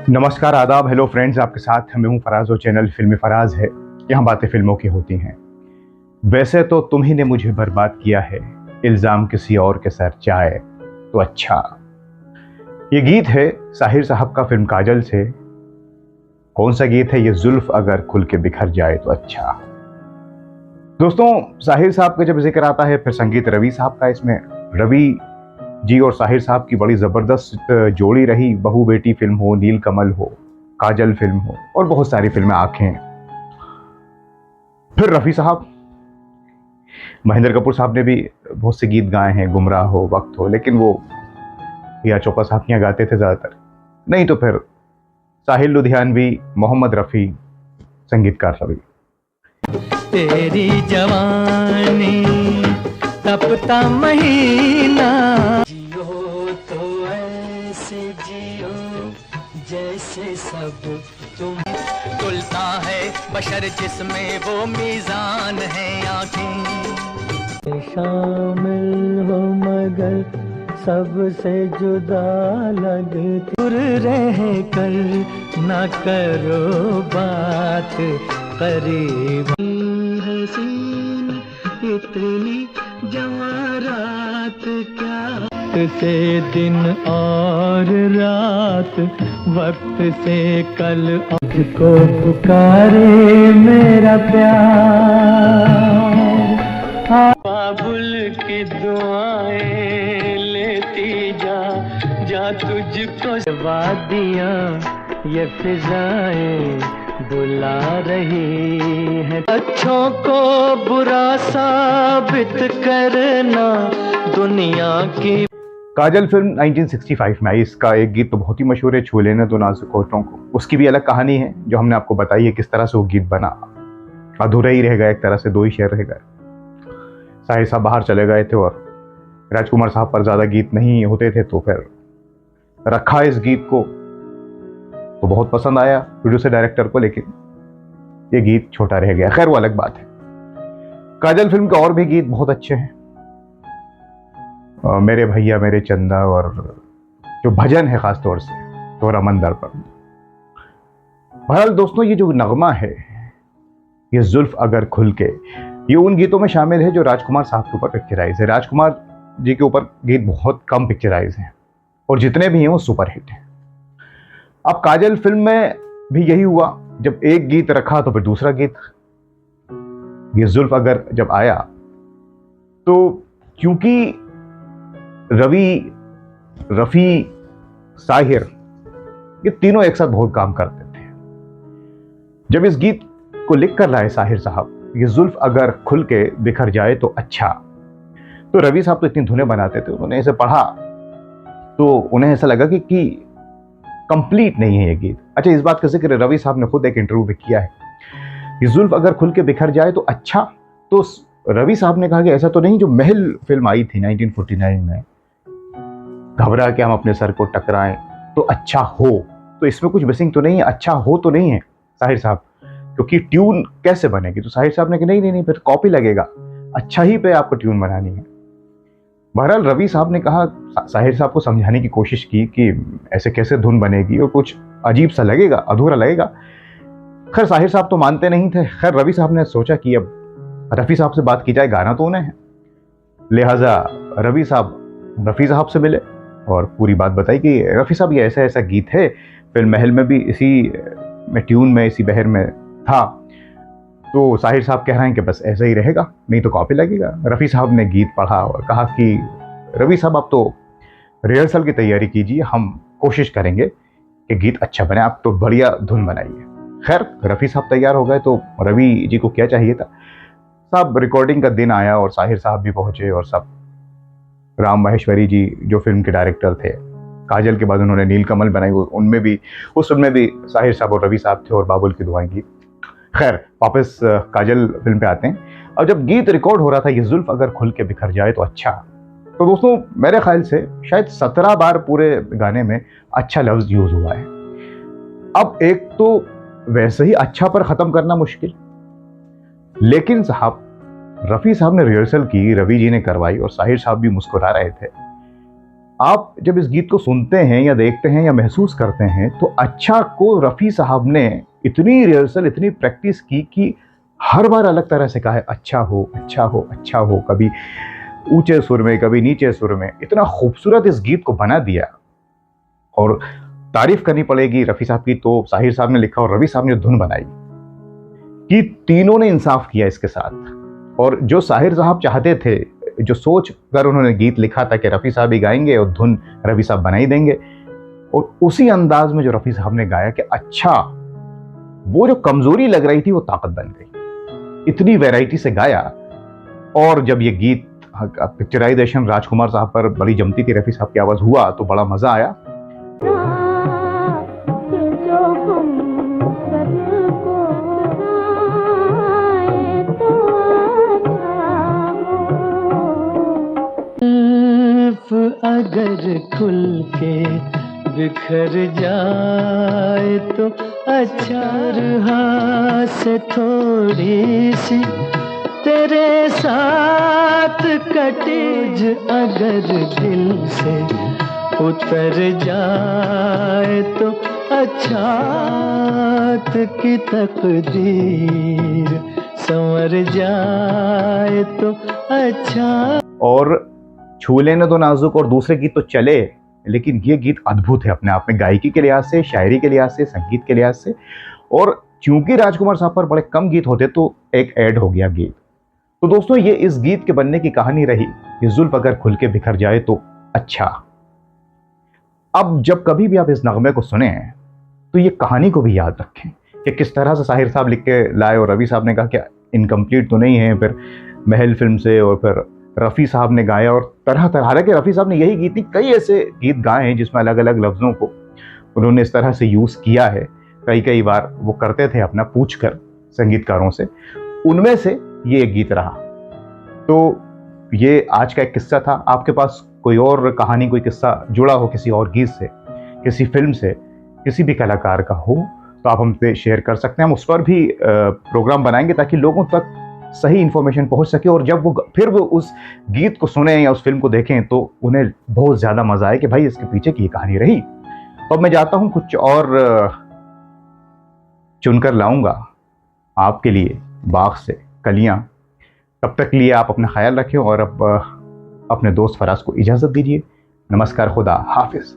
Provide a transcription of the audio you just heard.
नमस्कार, आदाब, hello friends. आपके साथ मैं हूं फराज और चैनल फिल्मी फराज है। यहाँ बातें फिल्मों की होती हैं। वैसे तो तुम ही ने मुझे बर्बाद किया है, इल्जाम किसी और के सर जाए तो अच्छा। ये गीत है साहिर साहब का फिल्म काजल से। कौन सा गीत है ये? जुल्फ अगर खुल के बिखर जाए तो अच्छा। दोस्तों, साहिर साहब का जब जिक्र आता है फिर संगीत रवि साहब का। इसमें रवि जी और साहिर साहब की बड़ी जबरदस्त जोड़ी रही। बहू बेटी फिल्म हो, नील कमल हो, काजल फिल्म हो और बहुत सारी फिल्में, आंखें। फिर रफी साहब, महेंद्र कपूर साहब ने भी बहुत से गीत गाए हैं, गुमराह हो, वक्त हो, लेकिन वो रिया चोपड़ा साहब के यहाँ गाते थे ज्यादातर। नहीं तो फिर साहिल लुधियानवी, मोहम्मद रफी, संगीतकार रवि। तेरी जवानी तपता महीना, जियो तो ऐसे जियो जैसे सब तुम। खुलता है बशर जिसमें वो मीजान है आँखें। शामिल हो मगर सबसे जुदा लगती, दूर रह कर ना करो बात, करीब हसीन इतनी जवारात क्या। से दिन और रात, वक्त से कल को पुकारे मेरा प्यार। बाबुल की दुआएं लेती जा, जा तुझको वादियां ये फिजाएं बुला रही है। अच्छों को बुरा साबित करना दुनिया की। काजल फिल्म 1965 में आई। इसका एक गीत तो बहुत ही मशहूर है, छू लेने तो नाजुक होठों को। उसकी भी अलग कहानी है जो हमने आपको बताई है, किस तरह से वो गीत बना। अधूरा ही रह गया एक तरह से, दो ही शेर रह गए। साहिर साहब बाहर चले गए थे और राजकुमार साहब पर ज्यादा गीत नहीं होते थे, तो फिर रखा इस गीत को। तो बहुत पसंद आया प्रोड्यूसर डायरेक्टर को, लेकिन ये गीत छोटा रह गया। खैर, वो अलग बात है। काजल फिल्म के और भी गीत बहुत अच्छे हैं। मेरे भैया मेरे चंदा, और जो भजन है खासतौर से तोरा मंदर पर। बहरहाल दोस्तों, ये जो नगमा है, ये जुल्फ अगर खुल के, ये उन गीतों में शामिल है जो राजकुमार साहब के ऊपर पिक्चराइज है। राजकुमार जी के ऊपर गीत बहुत कम पिक्चराइज हैं और जितने भी हैं वो सुपरहिट हैं। अब काजल फिल्म में भी यही हुआ, जब एक गीत रखा तो फिर दूसरा गीत। ये जुल्फ अगर जब आया तो क्योंकि रवि, रफी, साहिर, ये तीनों एक साथ बहुत काम करते थे। जब इस गीत को लिख कर लाए साहिर साहब, ये जुल्फ अगर खुल के बिखर जाए तो अच्छा, तो रवि साहब तो इतनी धुनें बनाते थे, उन्होंने इसे पढ़ा तो उन्हें ऐसा लगा कि कंप्लीट नहीं है ये गीत। अच्छा, इस बात का जिक्र रवि साहब ने खुद एक इंटरव्यू में किया है। ये जुल्फ अगर खुल के बिखर जाए तो अच्छा, तो रवि साहब ने कहा कि ऐसा तो नहीं, जो महल फिल्म आई थी 1949 में, घबरा के हम अपने सर को टकराएं तो अच्छा हो, तो इसमें कुछ मिसिंग तो नहीं है, अच्छा हो तो नहीं है साहिर साहब, क्योंकि ट्यून कैसे बनेगी? तो साहिर साहब ने कहा नहीं नहीं नहीं, फिर कॉपी लगेगा, अच्छा ही पे आपको ट्यून बनानी है। बहरहाल रवि साहब ने कहा, साहिर साहब को समझाने की कोशिश की कि ऐसे कैसे धुन बनेगी और कुछ अजीब सा लगेगा, अधूरा लगेगा। खैर साहिर साहब तो मानते नहीं थे। खैर रवि साहब ने सोचा कि अब रफी साहब से बात की जाए, गाना तो उन्हें है। लिहाजा रवि साहब रफी साहब से मिले और पूरी बात बताई कि रफी साहब ये ऐसा ऐसा गीत है, फिल्म महल में भी इसी में ट्यून में, इसी बहर में था, तो साहिर साहब कह रहे हैं कि बस ऐसा ही रहेगा, नहीं तो कॉपी लगेगा। रफी साहब ने गीत पढ़ा और कहा कि रवि साहब आप तो रिहर्सल की तैयारी कीजिए, हम कोशिश करेंगे कि गीत अच्छा बने, आप तो बढ़िया धुन बनाइए। खैर रफी साहब तैयार हो गए, तो रवि जी को क्या चाहिए था साहब, रिकॉर्डिंग का दिन आया और साहिर साहब भी पहुंचे और सब। राम माहेश्वरी जी जो फिल्म के डायरेक्टर थे, काजल के बाद उन्होंने नील कमल बनाई, उनमें भी, उस फिल्म में भी साहिर साहब और रवि साहब थे और बाबुल की दुआएं की। खैर वापस काजल फिल्म पे आते हैं। अब जब गीत रिकॉर्ड हो रहा था, ये जुल्फ अगर खुल के बिखर जाए तो अच्छा, तो दोस्तों मेरे ख्याल से शायद 17 बार पूरे गाने में अच्छा लफ्ज यूज हुआ है। अब एक तो वैसे ही अच्छा पर खत्म करना मुश्किल, लेकिन साहब रफ़ी साहब ने रिहर्सल की, रवि जी ने करवाई और साहिर साहब भी मुस्कुरा रहे थे। आप जब इस गीत को सुनते हैं या देखते हैं या महसूस करते हैं तो अच्छा को रफ़ी साहब ने इतनी रिहर्सल, इतनी प्रैक्टिस की कि हर बार अलग तरह से कहा है अच्छा हो, अच्छा हो, अच्छा हो, कभी ऊंचे सुर में, कभी नीचे सुर में, इतना खूबसूरत इस गीत को बना दिया। और तारीफ करनी पड़ेगी रफ़ी साहब की, तो साहिर साहब ने लिखा और रवि साहब ने धुन बनाई कि तीनों ने इंसाफ किया इसके साथ। और जो साहिर साहब चाहते थे, जो सोच कर उन्होंने गीत लिखा था कि रफ़ी साहब ही गाएंगे और धुन रवि साहब बनाई देंगे, और उसी अंदाज में जो रफ़ी साहब ने गाया कि अच्छा, वो जो कमजोरी लग रही थी वो ताकत बन गई। इतनी वैरायटी से गाया। और जब ये गीत पिक्चराइजेशन राजकुमार साहब पर बड़ी जमती थी, रफ़ी साहब की आवाज हुआ तो बड़ा मजा आया। अगर खुल के बिखर जाए तो अच्छा, रहा से थोड़ी सी तेरे साथ कटीज अगर दिल से उतर जाए तो अच्छा, की तकदीर संवर जाए तो अच्छा। और छू लेने दो नाजुक और दूसरे गीत तो चले, लेकिन ये गीत अद्भुत है अपने आप में, गायकी के लिहाज से, शायरी के लिहाज से, संगीत के लिहाज से। और चूंकि राजकुमार साहब पर बड़े कम गीत होते तो एक ऐड हो गया गीत। तो दोस्तों, ये इस गीत के बनने की कहानी रही कि जुल्फ अगर खुल के बिखर जाए तो अच्छा। अब जब कभी भी आप इस नगमे को सुने तो ये कहानी को भी याद रखें कि किस तरह से साहिर साहब लिख के लाए और रवि साहब ने कहा कि इनकम्प्लीट तो नहीं है, फिर महल फिल्म से, और फिर रफ़ी साहब ने गाया और तरह तरह, हालांकि रफ़ी साहब ने यही गीत नहीं, कई ऐसे गीत गाए हैं जिसमें अलग अलग लफ्ज़ों को उन्होंने इस तरह से यूज़ किया है। कई बार वो करते थे अपना पूछ कर संगीतकारों से, उनमें से ये एक गीत रहा। तो ये आज का एक किस्सा था। आपके पास कोई और कहानी, कोई किस्सा जुड़ा हो किसी और गीत से, किसी फिल्म से, किसी भी कलाकार का हो, तो आप हमसे शेयर कर सकते हैं। हम उस पर भी प्रोग्राम बनाएंगे ताकि लोगों तक सही इंफॉर्मेशन पहुंच सके, और जब वो उस गीत को सुने या उस फिल्म को देखें तो उन्हें बहुत ज़्यादा मज़ा आए कि भाई इसके पीछे की कहानी रही। तो अब मैं जाता हूं, कुछ और चुनकर लाऊंगा आपके लिए बाग से कलियां। तब तक लिए आप अपना ख्याल रखें और अब अपने दोस्त फराज को इजाज़त दीजिए। नमस्कार, खुदा हाफिज़।